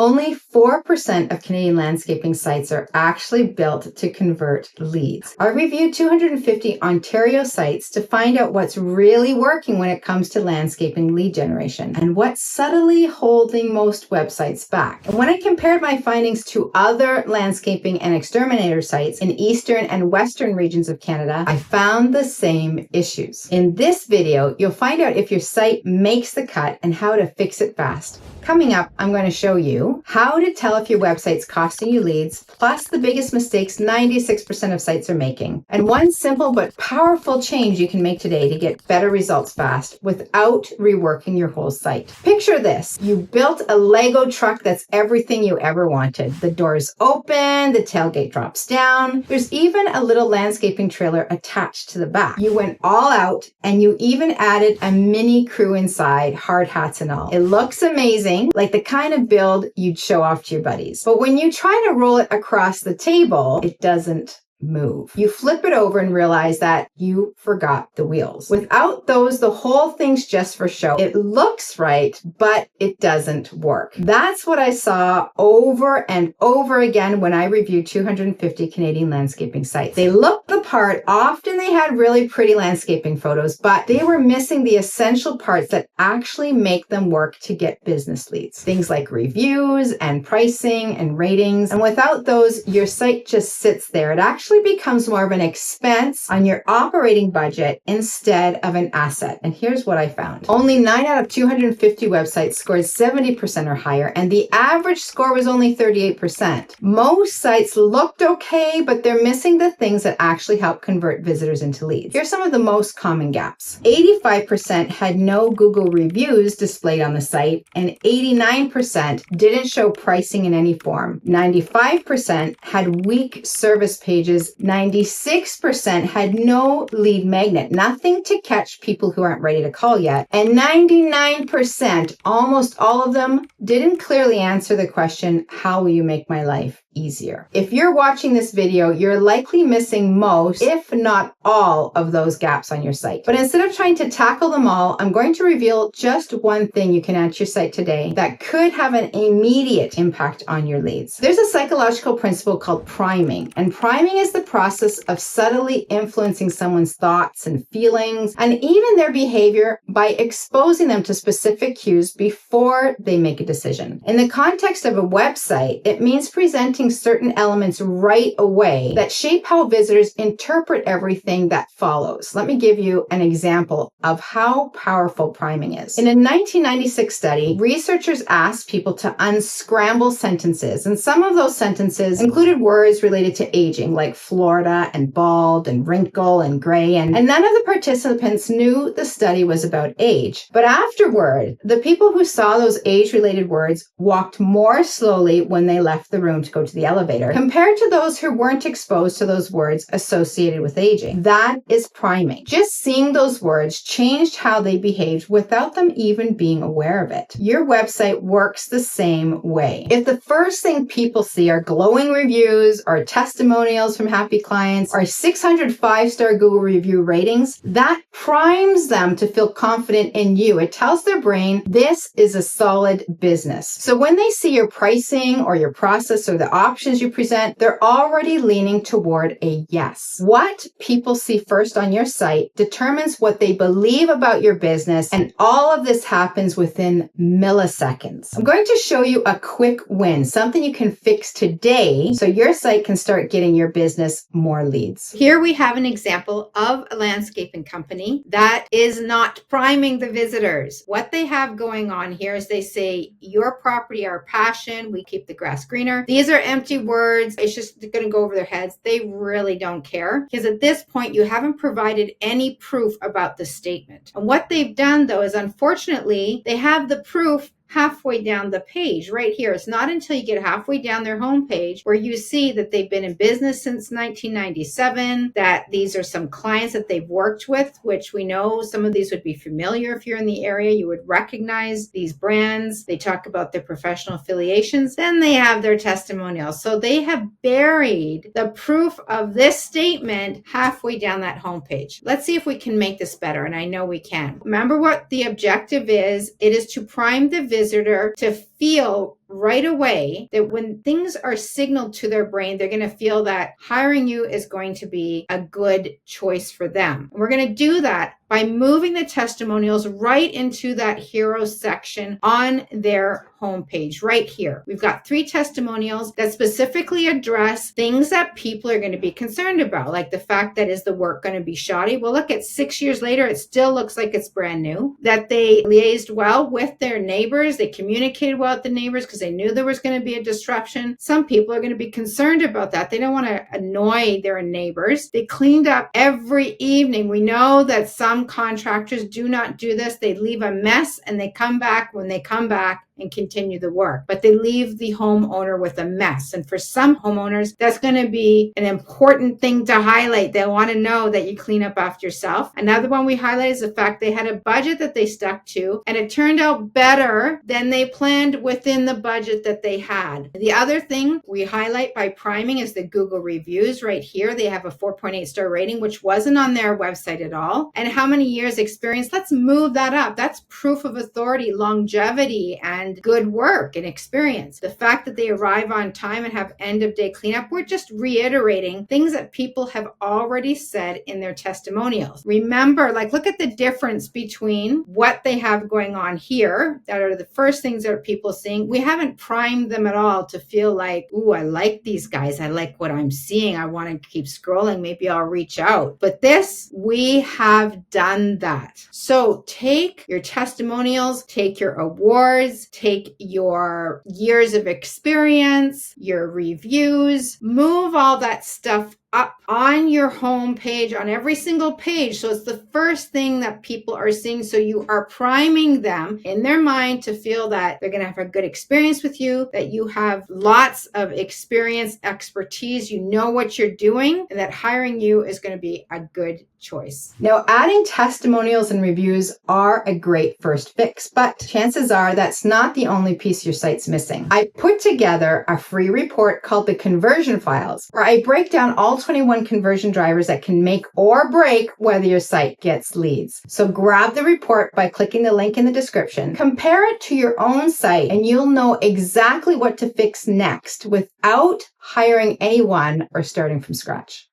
Only 4% of Canadian landscaping sites are actually built to convert leads. I reviewed 250 Ontario sites to find out what's really working when it comes to landscaping lead generation and what's subtly holding most websites back. And when I compared my findings to other landscaping and exterminator sites in eastern and western regions of Canada, I found the same issues. In this video, you'll find out if your site makes the cut and how to fix it fast. Coming up, I'm going to show you how to tell if your website's costing you leads, plus the biggest mistakes 96% of sites are making, and one simple but powerful change you can make today to get better results fast without reworking your whole site. Picture this. You built a Lego truck that's everything you ever wanted. The doors open, the tailgate drops down. There's even a little landscaping trailer attached to the back. You went all out and you even added a mini crew inside, hard hats and all. It looks amazing, like the kind of build you'd show off to your buddies. But when you try to roll it across the table, it doesn't move. You flip it over and realize that you forgot the wheels. Without those, the whole thing's just for show. It looks right, but it doesn't work. That's what I saw over and over again when I reviewed 250 Canadian landscaping sites. They looked the part. Often they had really pretty landscaping photos, but they were missing the essential parts that actually make them work to get business leads. Things like reviews and pricing and ratings. And without those, your site just sits there. It actually becomes more of an expense on your operating budget instead of an asset. And here's what I found. Only 9 out of 250 websites scored 70% or higher, and the average score was only 38%. Most sites looked okay, but they're missing the things that actually help convert visitors into leads. Here's some of the most common gaps. 85% had no Google reviews displayed on the site, and 89% didn't show pricing in any form. 95% had weak service pages. 96% had no lead magnet, nothing to catch people who aren't ready to call yet. And 99%, almost all of them, didn't clearly answer the question, how will you make my life easier? If you're watching this video, you're likely missing most, if not all, of those gaps on your site. But instead of trying to tackle them all, I'm going to reveal just one thing you can add to your site today that could have an immediate impact on your leads. There's a psychological principle called priming, and priming is the process of subtly influencing someone's thoughts and feelings and even their behavior by exposing them to specific cues before they make a decision. In the context of a website, it means presenting certain elements right away that shape how visitors interpret everything that follows. Let me give you an example of how powerful priming is. In a 1996 study, researchers asked people to unscramble sentences, and some of those sentences included words related to aging, like Florida and bald and wrinkle and gray, and none of the participants knew the study was about age. But afterward, the people who saw those age-related words walked more slowly when they left the room to go to the elevator, compared to those who weren't exposed to those words associated with aging. That is priming. Just seeing those words changed how they behaved without them even being aware of it. Your website works the same way. If the first thing people see are glowing reviews or testimonials from happy clients or 600 5-star Google review ratings, that primes them to feel confident in you. It tells their brain this is a solid business. So when they see your pricing or your process or the options you present, they're already leaning toward a yes. What people see first on your site determines what they believe about your business, and all of this happens within milliseconds. I'm going to show you a quick win, something you can fix today so your site can start getting your business more leads. Here we have an example of a landscaping company that is not priming the visitors. What they have going on here is they say, your property, our passion, we keep the grass greener. These are empty words. It's just going to go over their heads. They really don't care, because at this point, you haven't provided any proof about the statement. And what they've done, though, is unfortunately, they have the proof halfway down the page right here. It's not until you get halfway down their homepage where you see that they've been in business since 1997, that these are some clients that they've worked with, which we know some of these would be familiar if you're in the area. You would recognize these brands. They talk about their professional affiliations. Then they have their testimonials. So they have buried the proof of this statement halfway down that homepage. Let's see if we can make this better, and I know we can. Remember what the objective is. It is to prime the visitor to feel right away that when things are signaled to their brain, they're going to feel that hiring you is going to be a good choice for them. And we're going to do that by moving the testimonials right into that hero section on their homepage right here. We've got 3 testimonials that specifically address things that people are going to be concerned about, like the fact that is the work going to be shoddy? Well, look, at 6 years later, it still looks like it's brand new. That they liaised well with their neighbors. They communicated well with the neighbors because they knew there was going to be a disruption. Some people are going to be concerned about that. They don't want to annoy their neighbors. They cleaned up every evening. We know that some contractors do not do this. They leave a mess and they come back when they come back and continue the work, but they leave the homeowner with a mess. And for some homeowners, that's going to be an important thing to highlight. They want to know that you clean up after yourself. Another one we highlight is the fact they had a budget that they stuck to, and it turned out better than they planned within the budget that they had. The other thing we highlight by priming is the Google reviews right here. They have a 4.8 star rating, which wasn't on their website at all. And how many years experience? Let's move that up. That's proof of authority, longevity, and good work and experience. The fact that they arrive on time and have end of day cleanup, we're just reiterating things that people have already said in their testimonials. Remember, look at the difference between what they have going on here, that are the first things that are people seeing. We haven't primed them at all to feel like, ooh, I like these guys. I like what I'm seeing. I want to keep scrolling. Maybe I'll reach out. But this, we have done that. So take your testimonials, take your awards, take your years of experience, your reviews, move all that stuff up on your home page, on every single page. So it's the first thing that people are seeing. So you are priming them in their mind to feel that they're going to have a good experience with you, that you have lots of experience, expertise, you know what you're doing, and that hiring you is going to be a good choice. Now, adding testimonials and reviews are a great first fix, but chances are that's not the only piece your site's missing. I put together a free report called the Conversion Files, where I break down all 21 conversion drivers that can make or break whether your site gets leads. So grab the report by clicking the link in the description, compare it to your own site, and you'll know exactly what to fix next without hiring anyone or starting from scratch.